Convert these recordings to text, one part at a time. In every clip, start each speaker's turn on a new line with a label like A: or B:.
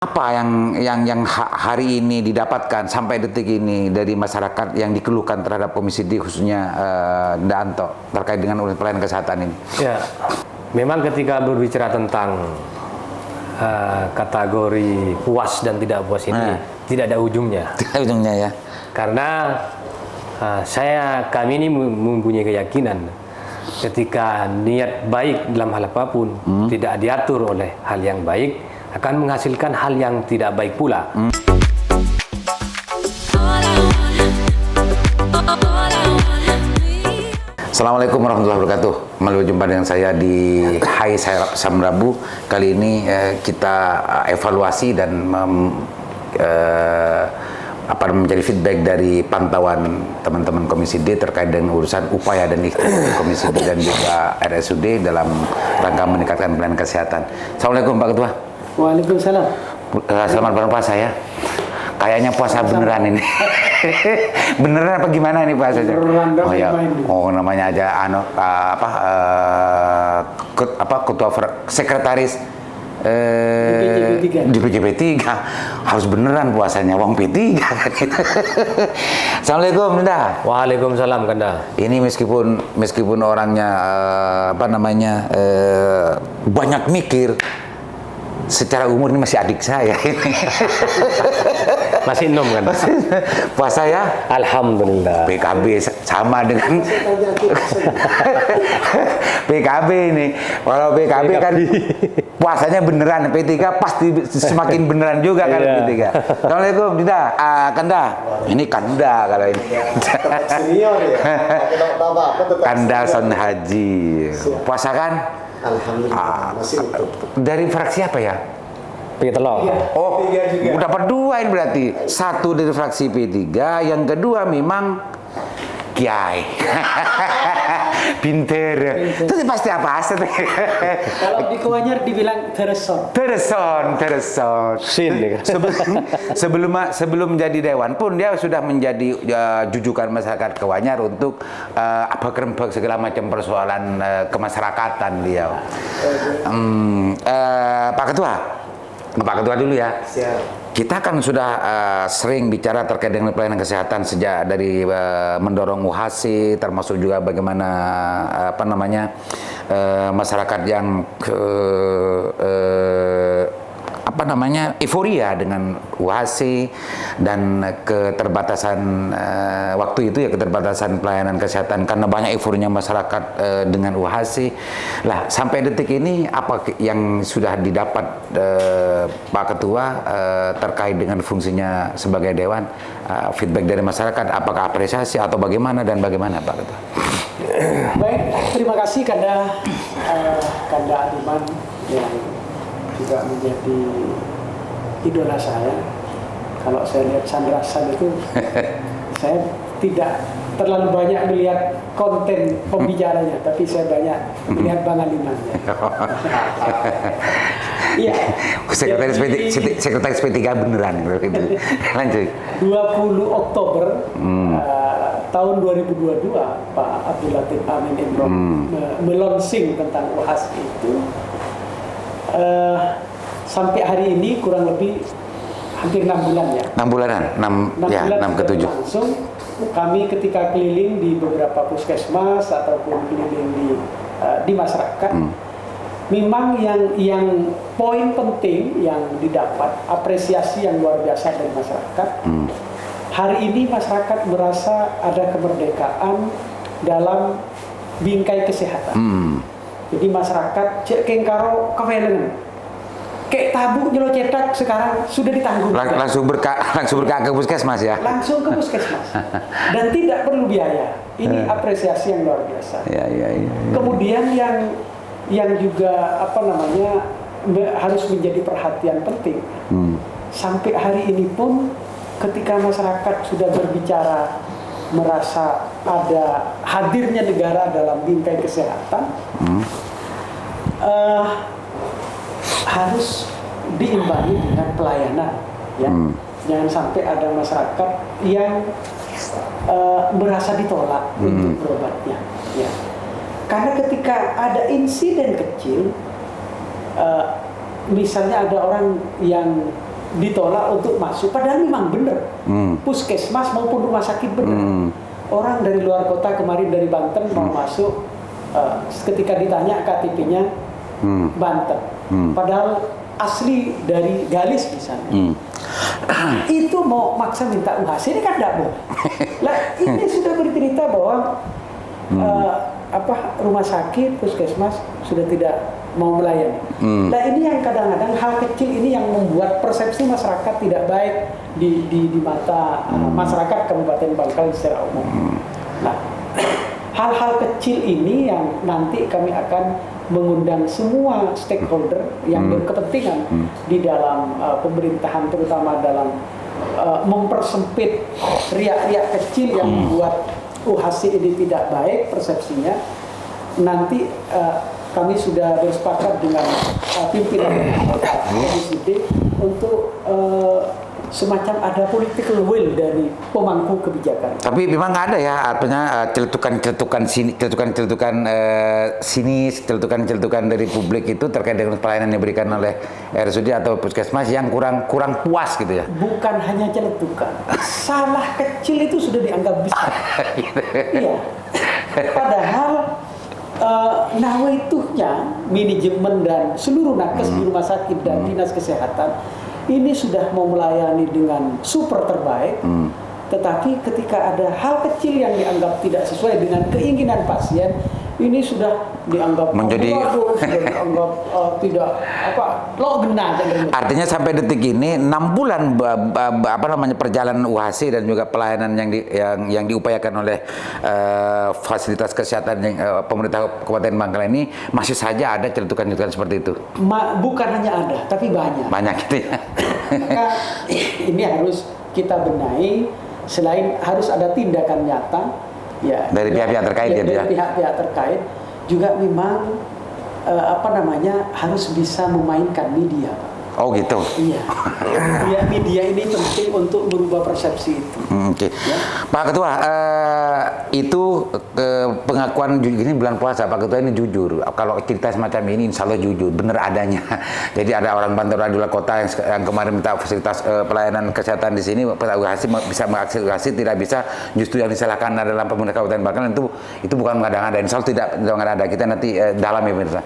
A: Apa yang hari ini didapatkan sampai detik ini dari masyarakat yang dikeluhkan terhadap Komisi D khususnya Danto terkait dengan pelayanan kesehatan ini?
B: Ya, memang ketika berbicara tentang kategori puas dan tidak puas ini tidak ada ujungnya.
A: Tidak ada ujungnya ya.
B: Karena kami ini mempunyai keyakinan ketika niat baik dalam hal apapun tidak diatur oleh hal yang baik akan menghasilkan hal yang tidak baik pula.
A: Assalamualaikum warahmatullahi wabarakatuh. Melalui jumpa dengan saya di Hai Sam Rabu. Kali ini kita evaluasi dan menjadi feedback dari pantauan teman-teman Komisi D terkait dengan urusan upaya dan ikhtiar Komisi D dan juga RSUD dalam rangka meningkatkan pelayanan kesehatan. Assalamualaikum Pak Ketua.
C: Waalaikumsalam.
A: Selamat berpuasa ya. Kayaknya puasa beneran ini. Beneran apa gimana ini Pak saja? Oh ya. Oh namanya aja ketua sekretaris di PJP3 harus beneran puasanya wong P3 kan gitu. Assalamualaikum Kanda.
B: Waalaikumsalam Kanda.
A: Ini meskipun orangnya banyak mikir, secara umur ini masih adik saya ini.
B: Masih enam kan?
A: Puasa ya?
B: Alhamdulillah.
A: PKB sama dengan PKB ini. Kalau PKB kan puasanya beneran, P3 pasti semakin beneran juga kan P3. Assalamualaikum, Dinda. Kanda. Ini Kanda kalau ini.
C: Senior ya.
A: Kanda Son Haji. Puasa kan?
C: Alhamdulillah masih utuh.
A: Dari fraksi apa ya?
B: P3 telur.
A: Oh, dapat dua ini berarti. Satu dari fraksi P3, yang kedua memang Kiai. Pinter. Itu pasti apa asal.
C: Kalau di Kuanyar dibilang tereson.
B: Sin.
A: Sebelum menjadi dewan pun dia sudah menjadi jujukan masyarakat Kuanyar untuk kerembak segala macam persoalan kemasyarakatan dia. Pak Ketua dulu ya.
C: Siap.
A: Kita kan sudah sering bicara terkait dengan pelayanan kesehatan sejak dari mendorong UHC, termasuk juga bagaimana masyarakat yang euforia dengan UHC dan keterbatasan waktu itu ya, keterbatasan pelayanan kesehatan karena banyak euforianya masyarakat dengan UHC. Lah sampai detik ini apa yang sudah didapat Pak Ketua terkait dengan fungsinya sebagai dewan, feedback dari masyarakat, apakah apresiasi atau bagaimana dan bagaimana Pak Ketua?
C: Baik, terima kasih Kanda Adiman yang juga menjadi idola saya. Kalau saya lihat Sandra San itu, saya tidak terlalu banyak melihat konten pembicaranya, tapi saya banyak melihat Bang Aliman. Iya.
A: Sekretaris P3 beneran gitu. Lanjut.
C: 20 Oktober tahun 2022 Pak Abdul Latif Amin Imron melonsing tentang UHAS itu. Sampai hari ini kurang lebih hampir 6 bulan ya.
A: 6 bulanan, 6 ke 7.
C: Langsung kami ketika keliling di beberapa puskesmas ataupun keliling di masyarakat, memang yang poin penting yang didapat, apresiasi yang luar biasa dari masyarakat. Hari ini masyarakat merasa ada kemerdekaan dalam bingkai kesehatan. Jadi masyarakat cek kengkaro kewelengan. Kayak tabu nyelo cetak sekarang sudah ditanggung.
A: Langsung berkah ke puskesmas ya.
C: Langsung ke puskesmas. Dan tidak perlu biaya. Ini apresiasi yang luar biasa.
A: Ya.
C: Kemudian yang juga harus menjadi perhatian penting. Sampai hari ini pun ketika masyarakat sudah berbicara merasa ada hadirnya negara dalam bingkai kesehatan, harus diimbangi dengan pelayanan, ya. Jangan sampai ada masyarakat yang merasa ditolak untuk berobatnya, ya. Karena ketika ada insiden kecil, misalnya ada orang yang ditolak untuk masuk, padahal memang benar puskesmas maupun rumah sakit benar. Orang dari luar kota kemarin dari Banten mau masuk, ketika ditanya KTP-nya Banten, padahal asli dari Galis misalnya. Itu mau maksa minta UHC, ini kan tidak boleh. Lah ini sudah bercerita bahwa rumah sakit, puskesmas sudah tidak mau melayani. Nah ini yang kadang-kadang hal kecil ini yang membuat persepsi masyarakat tidak baik di mata masyarakat Kabupaten Bangkalan secara umum. Nah hal-hal kecil ini yang nanti kami akan mengundang semua stakeholder yang berkepentingan di dalam pemerintahan, terutama dalam mempersempit riak-riak kecil yang membuat UHC ini tidak baik persepsinya. Nanti kami sudah bersepakat dengan pimpinan Komisi D untuk semacam ada political will dari pemangku kebijakan.
A: Tapi memang nggak ada ya, artinya celetukan-celetukan sinis, celetukan dari publik itu terkait dengan pelayanan yang diberikan oleh RSUD atau puskesmas yang kurang puas gitu ya.
C: Bukan hanya celetukan, salah kecil itu sudah dianggap besar. Iya. Padahal nawaituhnya manajemen dan seluruh nakes di rumah sakit dan dinas kesehatan ini sudah mau melayani dengan super terbaik, tetapi ketika ada hal kecil yang dianggap tidak sesuai dengan keinginan pasien, ini sudah dianggap
A: menjadi
C: dianggap tidak logena.
A: Artinya sampai detik ini 6 bulan perjalanan UHC dan juga pelayanan yang diupayakan oleh fasilitas kesehatan yang pemerintah Kabupaten Bangkalan ini masih saja ada celetukan-celetukan seperti itu.
C: Bukan hanya ada, tapi banyak.
A: Banyak gitu ya.
C: Maka ini harus kita benahi. Selain harus ada tindakan nyata, ya
A: dari pihak-pihak terkait ya,
C: dari pihak-pihak terkait juga memang harus bisa memainkan media.
A: Oh gitu.
C: Iya. Media ini penting untuk merubah persepsi itu.
A: Oke. Ya. Pak Ketua, itu pengakuan ini bulan puasa, Pak Ketua ini jujur. Kalau cerita semacam ini, insya Allah jujur, benar adanya. Jadi ada orang Banten di luar kota yang kemarin minta fasilitas pelayanan kesehatan di sini, UHC bisa mengakses UHC, tidak bisa. Justru yang disalahkan adalah pemerintah Kabupaten Bangkalan itu bukan mengada-ngada. Insya Allah tidak mengada-ngada. Kita nanti dalam ya pemirsa.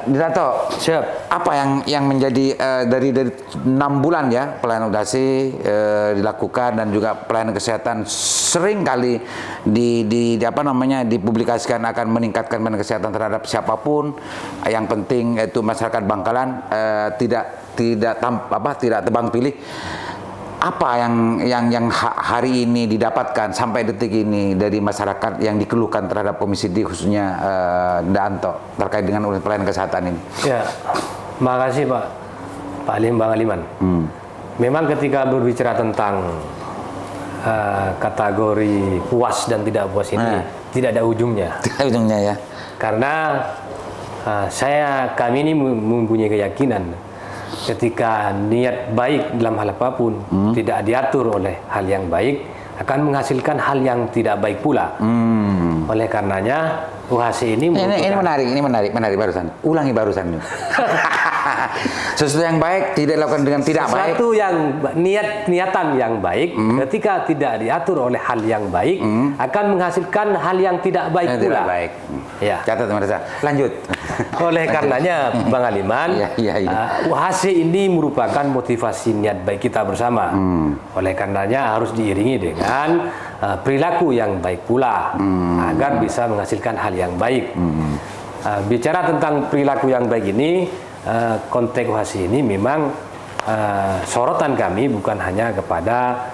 A: Dato,
B: siap.
A: Apa yang menjadi dari 6 bulan ya pelayanan UHC dilakukan dan juga pelayanan kesehatan sering kali dipublikasikan akan meningkatkan pelayanan kesehatan terhadap siapapun. Yang penting itu masyarakat Bangkalan tidak tebang pilih. Apa yang hari ini didapatkan sampai detik ini dari masyarakat yang dikeluhkan terhadap Komisi D khususnya Danto terkait dengan pelayanan kesehatan ini?
B: Ya, makasih Pak Alim Bang Aliman. Memang ketika berbicara tentang kategori puas dan tidak puas ini tidak ada ujungnya. Tidak ada
A: ujungnya ya.
B: Karena kami ini mempunyai keyakinan ketika niat baik dalam hal apapun tidak diatur oleh hal yang baik akan menghasilkan hal yang tidak baik pula. Oleh karenanya UHC ini
A: menarik barusan. Ulangi barusan. Sesuatu yang baik tidak dilakukan dengan tidak baik.
B: Sesuatu yang niatan yang baik ketika tidak diatur oleh hal yang baik akan menghasilkan hal yang tidak baik pula.
A: Tidak baik.
B: Ya.
A: Catat pemirsa. Lanjut.
B: Oleh karenanya Bang Aliman, UHC ini merupakan motivasi niat baik kita bersama. Oleh karenanya harus diiringi dengan perilaku yang baik pula agar bisa menghasilkan hal yang baik. Bicara tentang perilaku yang baik ini, konteks UHC ini memang sorotan kami bukan hanya kepada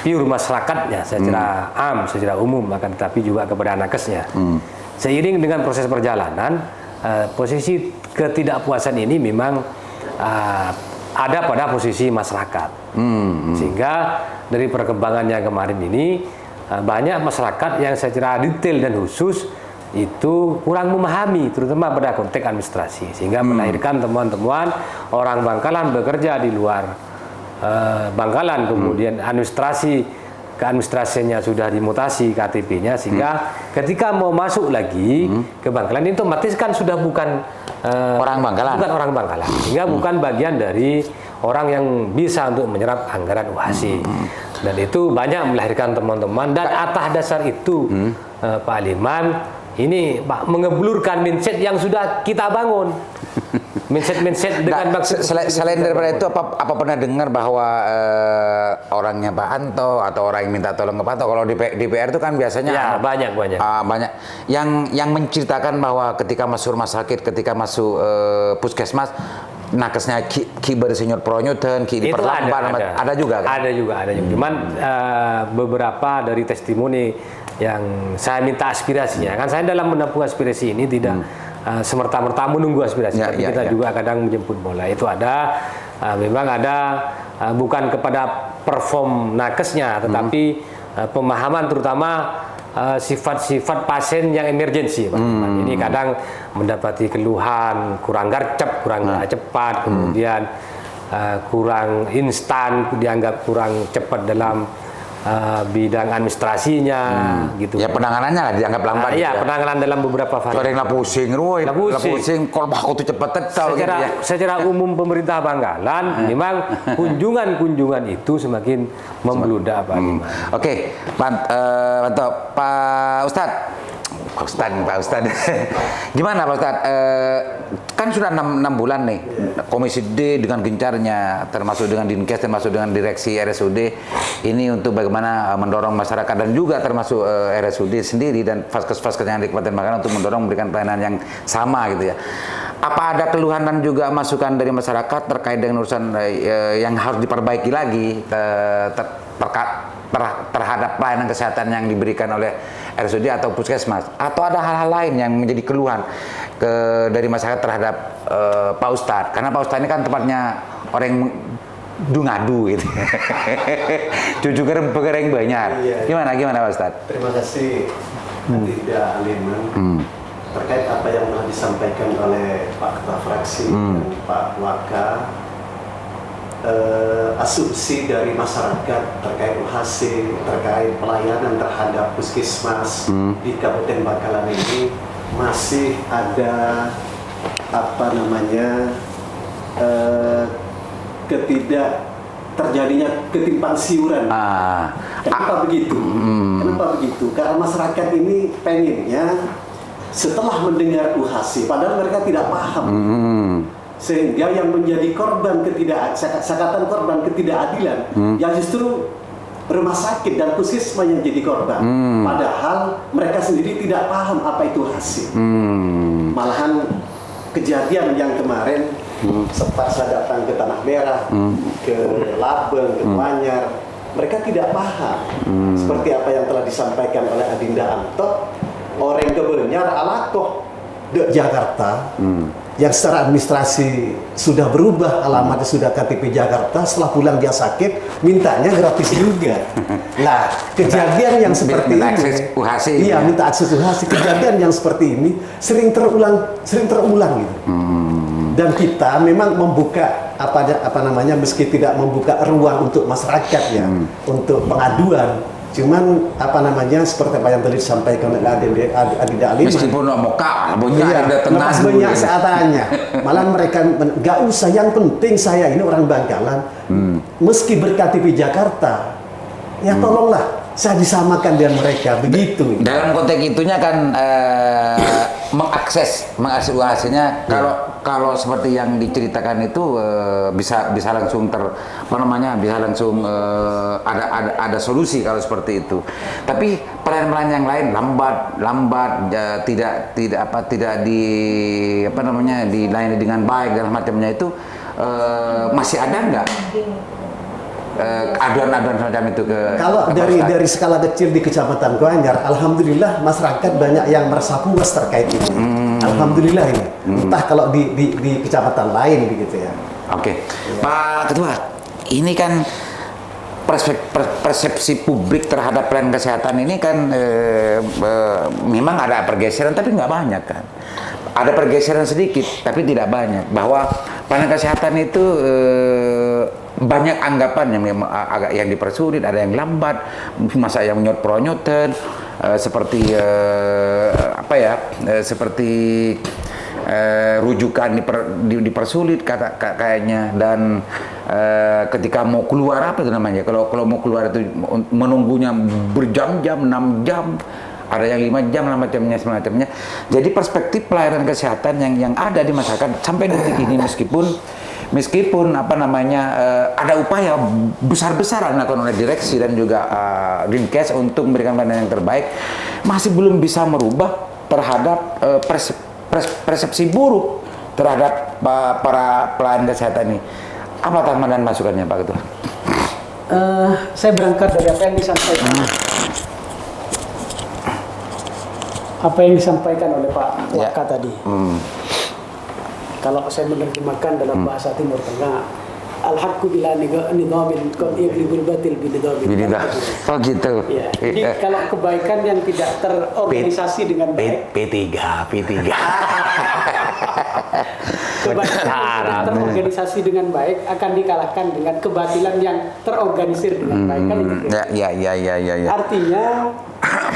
B: pure masyarakatnya secara secara umum, akan tetapi juga kepada nakesnya. Seiring dengan proses perjalanan, posisi ketidakpuasan ini memang ada pada posisi masyarakat. Sehingga dari perkembangan yang kemarin ini, banyak masyarakat yang secara detail dan khusus itu kurang memahami, terutama pada konteks administrasi, sehingga melahirkan temuan-temuan orang Bangkalan bekerja di luar Bangkalan, kemudian keadministrasinya sudah dimutasi KTP-nya, sehingga ketika mau masuk lagi ke Bangkalan itu otomatis kan sudah bukan
A: orang Bangkalan,
B: sehingga bukan bagian dari orang yang bisa untuk menyerap anggaran UHC. Dan itu banyak melahirkan teman-teman, dan atas dasar itu Pak Aliman ini Pak mengeblurkan mindset yang sudah kita bangun. Mindset dengan maksud
A: selain daripada itu apa pernah dengar bahwa orangnya Pak Anto atau orang yang minta tolong ke Pak Anto, kalau di DPR itu kan biasanya
B: ya, banyak
A: yang menceritakan bahwa ketika masuk rumah sakit, ketika masuk puskesmas, nakesnya ki bersinyur pronyuten, ki diperlambat, ada juga kan?
B: Ada juga. Cuman beberapa dari testimoni yang saya minta aspirasinya, kan saya dalam menampung aspirasi ini tidak semerta-merta menunggu aspirasi, tapi kita juga kadang menjemput bola. Itu ada, memang ada bukan kepada perform nakesnya, tetapi pemahaman terutama sifat-sifat pasien yang emergensi. Ini kadang mendapati keluhan kurang gercep, kurang cepat, kemudian kurang instan, dianggap kurang cepat dalam bidang administrasinya, gitu.
A: Ya penanganannya lah dianggap lambat.
B: Iya, penanganan dalam beberapa fase.
A: Ada yang pusing, kalau baku itu cepat tetap.
B: Secara umum pemerintah Bangkalan memang kunjungan itu semakin membludak, Pak.
A: Oke, mantap, Pak Ustadz. Pak Ustadz. Gimana Pak Ustadz? Kan sudah 6 bulan nih Komisi D dengan gencarnya, termasuk dengan Dinkes, termasuk dengan direksi RSUD ini untuk bagaimana mendorong masyarakat dan juga termasuk RSUD sendiri dan vaskes-vaskes yang di Kabupaten Bangkalan untuk mendorong memberikan pelayanan yang sama gitu ya. Apa ada keluhan dan juga masukan dari masyarakat terkait dengan urusan yang harus diperbaiki lagi terhadap pelayanan kesehatan yang diberikan oleh RSUD atau puskesmas, atau ada hal-hal lain yang menjadi keluhan dari masyarakat terhadap Pak Ustadz, karena Pak Ustadz ini kan tempatnya orang yang ngadu gitu. Cucu gereng banyak. Gimana Pak Ustadz?
D: Terima kasih Adinda Aliman terkait apa yang telah disampaikan oleh Pak Ketua Fraksi dan Pak Waka. Asumsi dari masyarakat terkait UHC, terkait pelayanan terhadap puskesmas di Kabupaten Bangkalan ini masih ada terjadinya ketimpang siuran. Kenapa begitu? Kenapa begitu? Karena masyarakat ini pengennya setelah mendengar UHC, padahal mereka tidak paham. Sehingga yang menjadi korban ketidakadilan ya justru rumah sakit dan puskesmas yang jadi korban. Padahal mereka sendiri tidak paham apa itu UHC. Malahan kejadian yang kemarin sempat saya datang ke Tanah Merah, ke Labeng, ke Manyar, mereka tidak paham seperti apa yang telah disampaikan oleh Adinda Anto. Orang kebenyar alakoh de Jakarta yang secara administrasi sudah berubah, alamatnya sudah KTP Jakarta, setelah pulang dia sakit mintanya gratis juga. Nah, kejadian yang seperti
A: minta
D: ini
A: akses UHC,
D: iya, minta akses UHC. Kejadian yang seperti ini sering terulang gitu. Dan kita memang membuka meski tidak membuka ruang untuk masyarakat ya, untuk pengaduan. Cuman seperti apa yang tadi disampaikan oleh Adinda Aliman,
A: meskipun ada
D: lepas banyak seadanya, malah mereka nggak usah, yang penting saya ini orang Bangkalan, meski ber-KTP Jakarta, ya tolonglah saya disamakan dengan mereka, begitu.
A: Dalam konteks itunya kan mengakses UHC-nya, kalau seperti yang diceritakan itu bisa langsung bisa langsung ada solusi kalau seperti itu. Tapi pelayanan yang lain lambat tidak dilayani dengan baik dan macamnya itu masih ada nggak? Aduan-aduan semacam itu
D: kalau dari skala kecil di Kecamatan Kuanyar, alhamdulillah masyarakat banyak yang merasa puas terkait ini. Alhamdulillah ini. Entah kalau di kecamatan lain begitu ya.
A: Oke. Pak Ketua, ini kan persepsi publik terhadap pelayanan kesehatan ini kan memang ada pergeseran, tapi nggak banyak kan. Ada pergeseran sedikit, tapi tidak banyak. Bahwa pelayanan kesehatan itu banyak anggapan yang memang agak yang dipersulit, ada yang lambat, masa yang seperti rujukan dipersulit kayaknya, dan ketika mau keluar apa itu namanya, kalau mau keluar itu menunggunya berjam-jam, 6 jam, ada yang 5 jam lah semacamnya. Jadi perspektif pelayanan kesehatan yang ada di masyarakat sampai detik ini, meskipun apa namanya ada upaya besar-besaran dilakukan oleh direksi dan juga Dinkes untuk memberikan pelayanan yang terbaik, masih belum bisa merubah terhadap persepsi buruk terhadap para pelayan kesehatan ini. Apa tambahan dan masukannya, Pak Ketua?
C: Saya berangkat dari apa yang disampaikan oleh Pak Waka tadi. Kalau saya menerjemahkan dalam bahasa Timur Tengah, al-haqqu bila nidhamin qad yaglibul batil binidhamin.
A: Oh gitu.
C: Ya. Jadi kalau kebaikan yang tidak terorganisasi dengan baik,
A: P3.
C: kebaikan yang tidak terorganisasi dengan baik akan dikalahkan dengan kebatilan yang terorganisir dengan baik. Kan itu.
A: Ya.
C: Artinya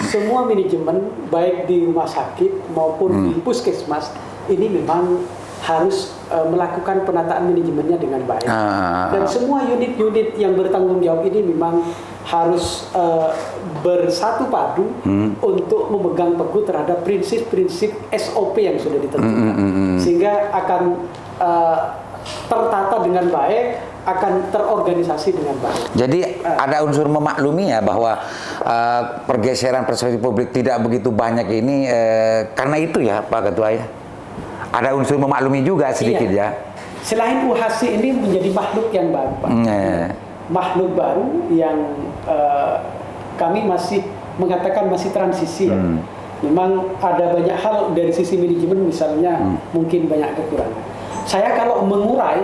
C: semua manajemen baik di rumah sakit maupun di puskesmas ini memang harus melakukan penataan manajemennya dengan baik. Dan semua unit-unit yang bertanggung jawab ini memang harus bersatu padu untuk memegang teguh terhadap prinsip-prinsip SOP yang sudah ditentukan, sehingga akan tertata dengan baik, akan terorganisasi dengan baik. Jadi
A: ada unsur memaklumi ya bahwa pergeseran persepsi publik tidak begitu banyak ini karena itu ya Pak Ketua ya. Ada unsur memaklumi juga sedikit ya.
C: Selain UHC ini menjadi makhluk yang baru, Pak. Makhluk baru yang kami masih mengatakan masih transisi ya. Memang ada banyak hal dari sisi manajemen misalnya mungkin banyak kekurangan. Saya kalau mengurai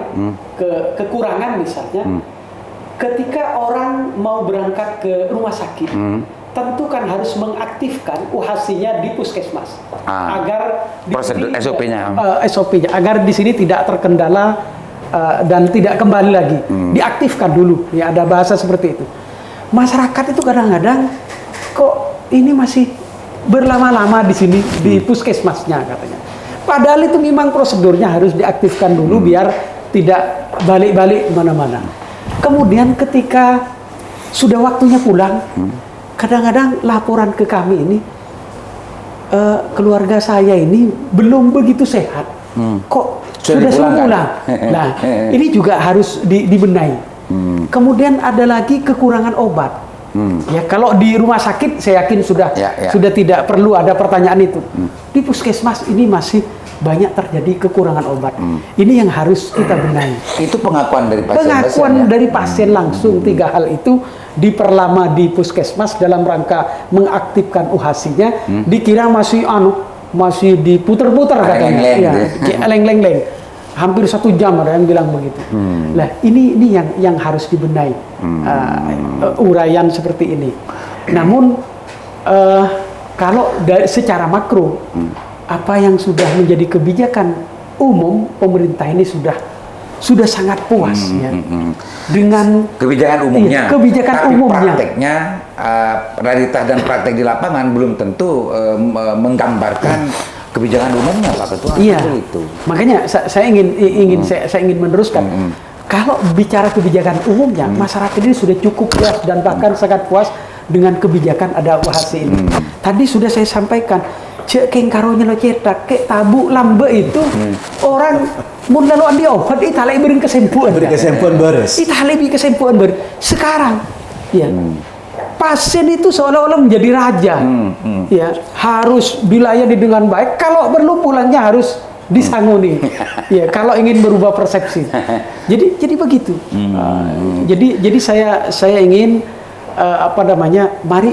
C: kekurangan misalnya, ketika orang mau berangkat ke rumah sakit, tentu kan harus mengaktifkan UHC-nya di puskesmas agar
A: prosedur SOP-nya
C: agar di sini tidak terkendala dan tidak kembali lagi, diaktifkan dulu. Ya, ada bahasa seperti itu. Masyarakat itu kadang-kadang kok ini masih berlama-lama di sini di puskesmasnya katanya. Padahal itu memang prosedurnya harus diaktifkan dulu biar tidak balik-balik kemana-mana. Kemudian ketika sudah waktunya pulang, kadang-kadang laporan ke kami ini, keluarga saya ini belum begitu sehat, kok sudah pulang. Nah, ini juga harus dibenahi. Kemudian ada lagi kekurangan obat. Ya, kalau di rumah sakit saya yakin sudah tidak perlu ada pertanyaan itu. Di puskesmas ini masih banyak terjadi kekurangan obat. Ini yang harus kita benahi.
A: Itu pengakuan dari pasien.
C: Pengakuan dari pasien langsung. 3 hal itu diperlama di puskesmas dalam rangka mengaktifkan UHC-nya. Dikira masih diputer-puter katanya. Leng-leng. Hampir 1 jam ada yang bilang begitu. Nah, ini yang harus dibenahi, uraian seperti ini. Namun kalau secara makro, apa yang sudah menjadi kebijakan umum pemerintah ini sudah sangat puas ya dengan
A: kebijakan umumnya.
C: Kebijakan
A: tapi
C: umumnya.
A: Prakteknya, realitas dan praktek di lapangan belum tentu menggambarkan kebijakan umumnya, Pak Ketua.
C: Iya.
A: Itu.
C: Makanya saya ingin meneruskan. Kalau bicara kebijakan umumnya, masyarakat ini sudah cukup puas dan bahkan sangat puas dengan kebijakan ada UHC ini. Tadi sudah saya sampaikan, cek karonya lo cetak, ke tabu lambe itu orang mun lalu ambil obat itu halai beri kesempuan.
E: Beres.
C: Itu halai beri kesempuan ber. Sekarang, ya. Pasien itu seolah-olah menjadi raja, ya harus dilayani dengan baik. Kalau perlu pulangnya harus disangoni, ya kalau ingin berubah persepsi. Jadi begitu. Jadi saya ingin mari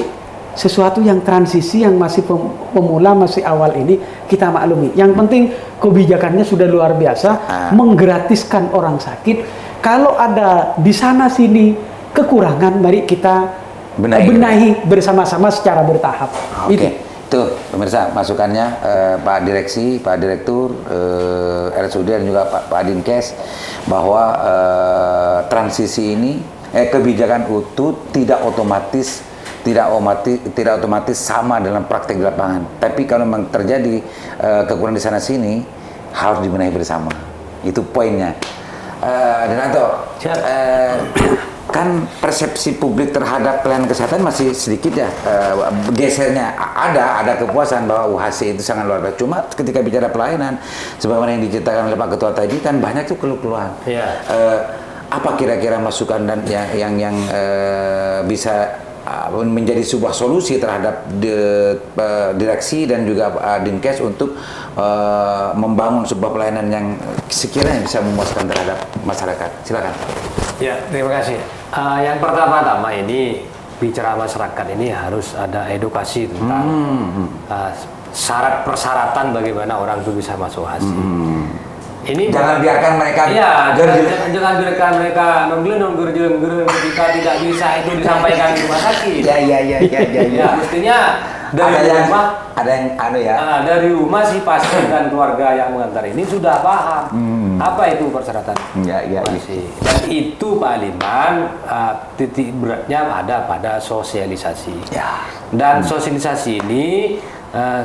C: sesuatu yang transisi yang masih pemula, masih awal ini kita maklumi. Yang penting kebijakannya sudah luar biasa, menggratiskan orang sakit. Kalau ada di sana sini kekurangan, mari kita benahi bersama-sama secara bertahap.
A: Oke. Tuh pemirsa masukannya Pak Direksi, Pak Direktur RSUD dan juga Pak Dinkes bahwa transisi ini kebijakan utuh tidak otomatis sama dalam praktek di lapangan. Tapi kalau memang terjadi kekurangan di sana sini, harus dibenahi bersama. Itu poinnya. Donato, kan persepsi publik terhadap pelayanan kesehatan masih sedikit ya gesernya. Ada kepuasan bahwa UHC itu sangat luar biasa. Cuma ketika bicara pelayanan, sebagaimana yang diceritakan oleh Pak Ketua tadi, kan banyak tuh keluhan.
B: Ya.
A: Apa kira-kira masukan dan yang bisa menjadi sebuah solusi terhadap direksi dan juga Dinkes untuk membangun sebuah pelayanan yang sekiranya bisa memuaskan terhadap masyarakat. Silakan.
B: Ya, terima kasih. Yang pertama-tama ini bicara masyarakat ini harus ada edukasi tentang syarat persyaratan bagaimana orang itu bisa masuk HASI. Ini
A: jangan biarkan mereka
B: jangan biarkan mereka menggeleng jika tidak bisa itu disampaikan di rumah sakit. Ya, mestinya dari rumah dari rumah si pasien dan keluarga yang mengantar ini sudah paham apa itu persyaratan. Dan itu Pak Aliman, titik beratnya ada pada sosialisasi. Dan sosialisasi ini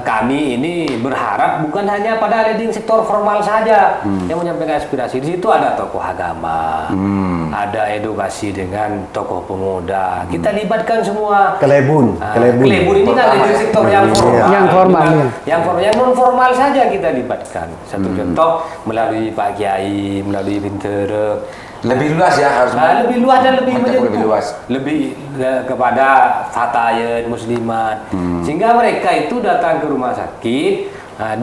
B: kami ini berharap bukan hanya pada leading sektor formal saja yang menyampaikan aspirasi. Di situ ada tokoh agama, ada edukasi dengan tokoh pemuda. Kita libatkan semua.
E: Kelebun
B: ini kan leading sektor yang formal.
E: Yang formal.
B: Yang non formal saja kita libatkan. Satu contoh melalui Pak Kiai, melalui Bintere.
A: Lebih luas ya harus.
B: Lebih luas dan lebih menyentuh.
A: Lebih luas.
B: Lebih kepada fatayat muslimat. Sehingga mereka itu datang ke rumah sakit,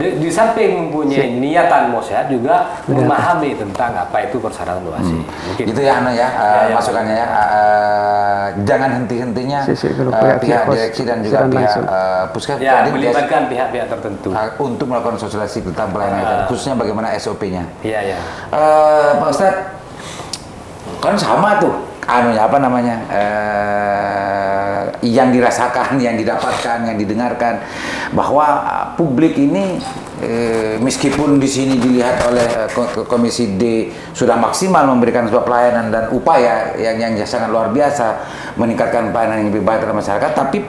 B: di samping mempunyai niatan mau sehat juga memahami tentang apa itu persyaratan UHC.
A: Itu ya masukannya ya. Jangan henti-hentinya pihak direksi dan juga pihak puskesmas
B: melibatkan pihak-pihap tertentu
A: untuk melakukan sosialisasi tentang pelayanan khususnya bagaimana SOP-nya. Pak Ustadz, kan sama tuh yang dirasakan, yang didapatkan, yang didengarkan bahwa publik ini meskipun di sini dilihat oleh Komisi D sudah maksimal memberikan sebuah pelayanan dan upaya yang sangat luar biasa meningkatkan pelayanan yang lebih baik terhadap masyarakat, tapi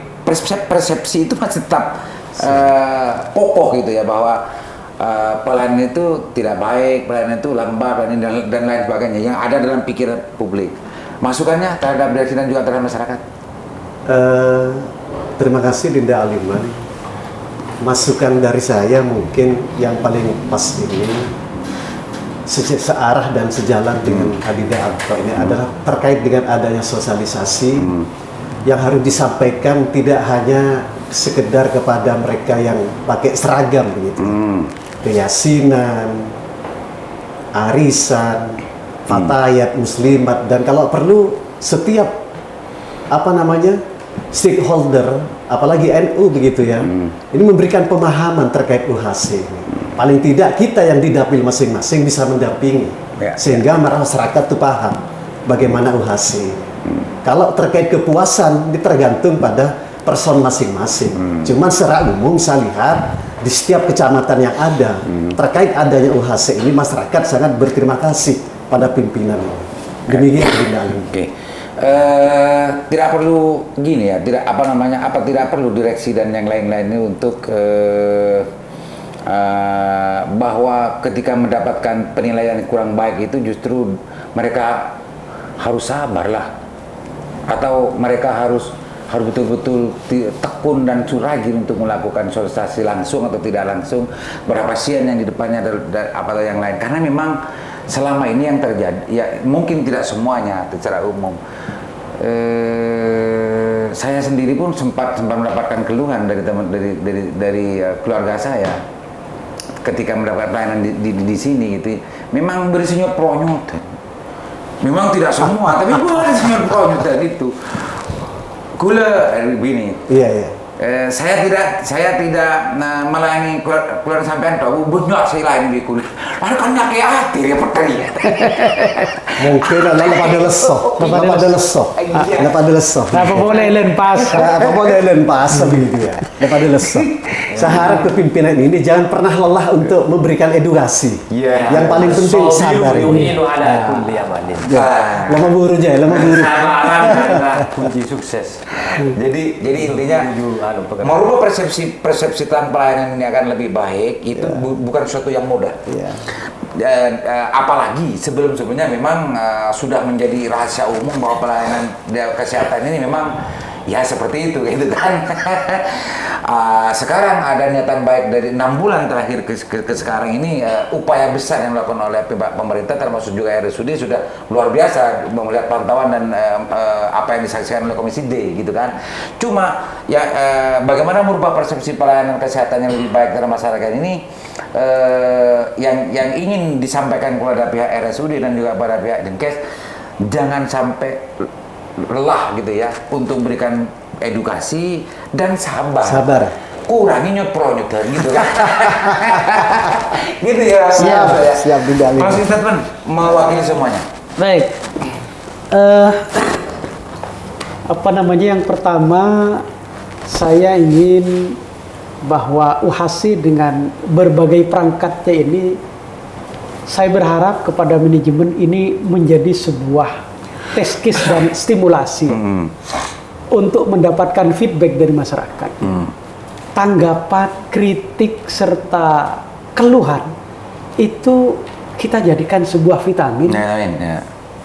A: persepsi itu masih tetap kokoh gitu ya, bahwa pelayanan itu tidak baik, pelayanan itu lambat dan lain sebagainya yang ada dalam pikiran publik. Masukannya terhadap direksi dan juga terhadap masyarakat.
D: Terima kasih Dinda Aliman. Masukan dari saya mungkin yang paling pas ini searah dan sejalan dengan Adinda Anto ini adalah terkait dengan adanya sosialisasi yang harus disampaikan tidak hanya sekedar kepada mereka yang pakai seragam begitu. Keyasinan, arisan, fatayat, muslimat, dan kalau perlu setiap stakeholder, apalagi NU begitu ya, ini memberikan pemahaman terkait UHC ini. Paling tidak kita yang di dapil masing-masing bisa mendampingi sehingga masyarakat itu paham bagaimana UHC. Kalau terkait kepuasan ini tergantung pada person masing-masing. Cuman secara umum saya lihat di setiap kecamatan yang ada terkait adanya UHC ini masyarakat sangat berterima kasih pada pimpinan. Demikian
A: Oke. Tidak perlu gini ya, tidak perlu direksi dan yang lain-lain ini untuk bahwa ketika mendapatkan penilaian yang kurang baik itu justru mereka harus sabar lah, atau mereka harus betul-betul tekun dan rajin untuk melakukan sosialisasi langsung atau tidak langsung, berapa pasien yang di depannya atau yang lain, karena memang selama ini yang terjadi ya mungkin tidak semuanya secara umum. Saya sendiri pun sempat mendapatkan keluhan dari keluarga saya ketika mendapatkan pelayanan di sini gitu. Memang berisinya pronyot. Memang tidak semua, tapi gue berisinya pronyot itu. Gula begini.
D: Iya.
A: Saya tidak melayani keluarga sampean tahu banyak saya layani di kulit. Lalu kan nyake hati ya petani.
D: Mungkin pada lesoh.
E: Apa boleh lenpas
D: begitu ya. Pada lesoh. Saya harap kepimpinan ini jangan pernah lelah untuk memberikan edukasi. Yang paling penting sabar ini. Lama buru.
B: Sabaran adalah kunci sukses.
A: Jadi intinya merubah persepsi tentang pelayanan ini akan lebih baik itu bukan sesuatu yang mudah. Dan apalagi sebelumnya memang sudah menjadi rahasia umum bahwa pelayanan kesehatan ini memang ya seperti itu gitu kan. Sekarang ada niatan baik dari 6 bulan terakhir ke sekarang ini, upaya besar yang dilakukan oleh pemerintah termasuk juga RSUD sudah luar biasa melihat pantauan dan apa yang disaksikan oleh Komisi D gitu kan. Cuma ya bagaimana merubah persepsi pelayanan kesehatan yang lebih baik dalam masyarakat ini, yang ingin disampaikan kepada pihak RSUD dan juga pada pihak Dinkes, jangan sampai lelah gitu ya untuk memberikan edukasi dan sabar. Kurangi nyot-nyot gitu kan. Gitu ya.
E: Siap digali.
A: Closing statement mewakili semuanya.
C: Baik. Yang pertama saya ingin bahwa UHASI dengan berbagai perangkatnya ini, saya berharap kepada manajemen ini menjadi sebuah test case dan stimulasi untuk mendapatkan feedback dari masyarakat. Tanggapan, kritik, serta keluhan itu kita jadikan sebuah vitamin,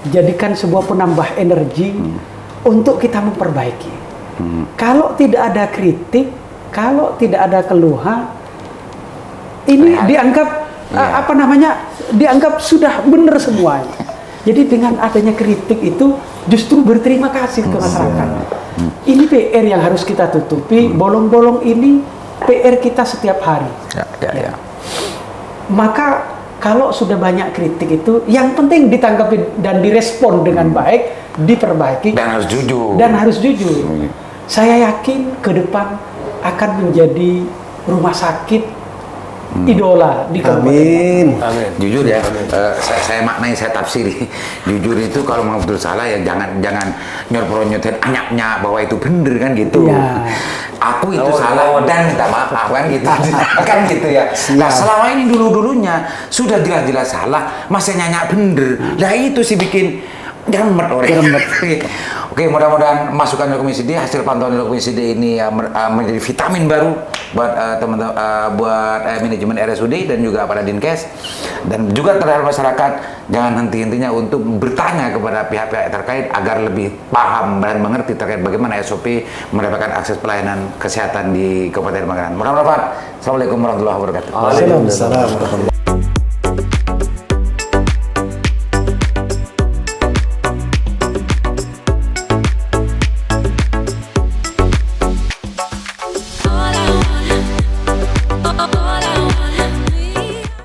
C: jadikan sebuah penambah energi untuk kita memperbaiki. Kalau tidak ada kritik, kalau tidak ada keluhan, ini dianggap dianggap sudah benar semuanya. Jadi dengan adanya kritik itu justru berterima kasih ke masyarakat. Ini PR yang harus kita tutupi. Bolong-bolong ini PR kita setiap hari. Maka kalau sudah banyak kritik itu, yang penting ditanggapi dan direspon dengan baik, diperbaiki. Dan harus jujur. Saya yakin ke depan akan menjadi rumah sakit idola di kabupaten.
B: Amin.
A: Jujur ya, saya maknai, saya tafsiri. Jujur itu kalau memang betul salah ya jangan nyor-nyotin anyapnya bahwa itu bener kan gitu.
C: Ya.
A: Aku itu salah dan minta maaf kan gitu. Kan gitu ya. Nah selama ini dulunya sudah jelas-jelas salah, masih nyanyak bener. Nah itu sih bikin jamet orang. Oke, mudah-mudahan masukan dari Komisi D, hasil pantauan dari Komisi D ini menjadi vitamin baru buat teman-teman, buat manajemen RSUD dan juga pada Dinkes, dan juga terhadap masyarakat. Jangan henti-hentinya untuk bertanya kepada pihak-pihak terkait agar lebih paham dan mengerti terkait bagaimana SOP mendapatkan akses pelayanan kesehatan di Kabupaten Magelang. Mudah-mudahan. Assalamualaikum warahmatullahi wabarakatuh.
E: Waalaikumsalam.